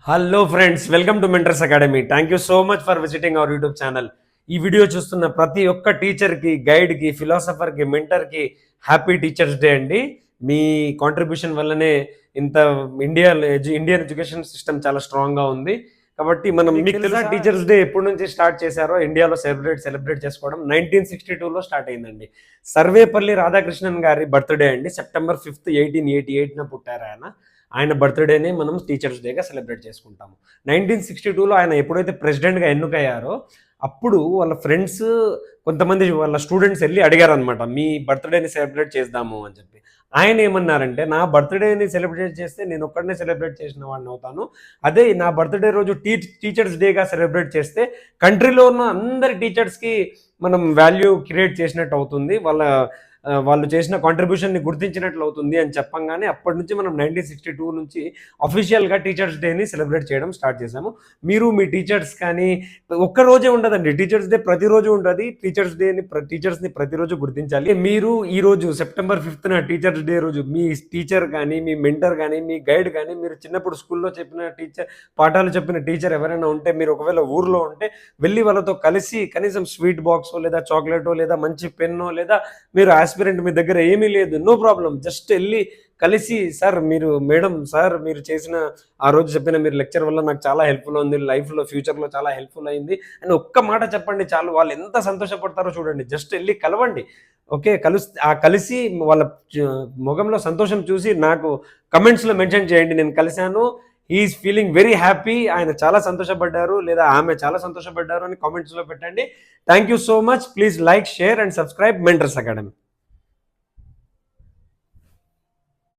Hello friends, welcome to mentors academy. Thank you so much for visiting our YouTube channel. ఈ video చూస్తున్న ప్రతి ఒక్క టీచర్కి, గైడ్కి, ఫిలాసఫర్కి, మెంటర్కి happy teachers day అండి. మీ contribution వల్లనే ఇంత ఇండియన్ ఎడ్యుకేషన్ సిస్టమ్ చాలా స్ట్రాంగ్గా ఉంది. కాబట్టి మనం మీకు తెలుసా టీచర్స్ డే ఎప్పటి నుంచి స్టార్ట్ చేశారో ఇండియాలో సెలబ్రేట్ చేసుకోవడం 1962లో స్టార్ట్ అయిందండి. సర్వేపల్లి రాధాకృష్ణన్ గారి బర్త్డే అండి. సెప్టెంబర్ 5, 1888న పుట్టారు ఆయన. ఆయన బర్త్డేనే మనం టీచర్స్ డేగా సెలబ్రేట్ చేసుకుంటాము. 1962లో ఆయన ఎప్పుడైతే ప్రెసిడెంట్గా ఎన్నికయ్యారో అప్పుడు వాళ్ళ ఫ్రెండ్స్ కొంతమంది వాళ్ళ స్టూడెంట్స్ వెళ్ళి అడిగారనమాట, మీ బర్త్డేని సెలబ్రేట్ చేద్దాము అని చెప్పి. ఆయన ఏమన్నారంటే, నా బర్త్డేని సెలబ్రేట్ చేస్తే నేను ఒక్కడనే సెలబ్రేట్ చేసిన వాడిని అవుతాను. అదే నా బర్త్డే రోజు టీచర్స్ డేగా సెలబ్రేట్ చేస్తే కంట్రీలో ఉన్న అందరి టీచర్స్కి మనం వాల్యూ క్రియేట్ చేసినట్టు అవుతుంది, వాళ్ళు చేసిన కాంట్రిబ్యూషన్ని గుర్తించినట్లు అవుతుంది అని చెప్పంగానే అప్పటి నుంచి మనం 1962 నుంచి అఫీషియల్గా టీచర్స్ డేని సెలబ్రేట్ చేయడం స్టార్ట్ చేశాము. మీరు మీ టీచర్స్ కానీ ఒక్కరోజే ఉండదండి, టీచర్స్ డే ప్రతిరోజు ఉంటుంది. టీచర్స్ని ప్రతిరోజు గుర్తించాలి. మీరు ఈరోజు సెప్టెంబర్ 5న టీచర్స్ డే రోజు మీ టీచర్ కానీ, మీ మెంటర్ కానీ, మీ గైడ్ కానీ, మీరు చిన్నప్పుడు స్కూల్లో పాఠాలు చెప్పిన టీచర్ ఎవరైనా ఉంటే, మీరు ఒకవేళ ఊర్లో ఉంటే వెళ్ళి వాళ్ళతో కలిసి కనీసం స్వీట్ బాక్సో లేదా చాక్లెటో లేదా మంచి పెన్నో లేదా మీరు ఆస్పిరెంట్ మీ దగ్గర ఏమీ లేదు, నో ప్రాబ్లం, జస్ట్ వెళ్ళి కలిసి, సార్ మీరు చేసిన ఆ రోజు చెప్పిన మీరు లెక్చర్ వల్ల నాకు చాలా హెల్ప్ఫుల్ ఉంది, లైఫ్లో ఫ్యూచర్లో చాలా హెల్ప్ఫుల్ అయింది అని ఒక్క మాట చెప్పండి చాలు. వాళ్ళు ఎంత సంతోషపడతారో చూడండి. జస్ట్ వెళ్ళి కలవండి. ఓకే, కలిసి వాళ్ళ ముఖంలో సంతోషం చూసి నాకు కమెంట్స్లో మెన్షన్ చేయండి, నేను కలిశాను, హీఈస్ ఫీలింగ్ వెరీ హ్యాపీ, ఆయన చాలా సంతోషపడ్డారు లేదా ఆమె చాలా సంతోషపడ్డారు అని కామెంట్స్లో పెట్టండి. Thank you so much. Please like, share and subscribe mentors academy.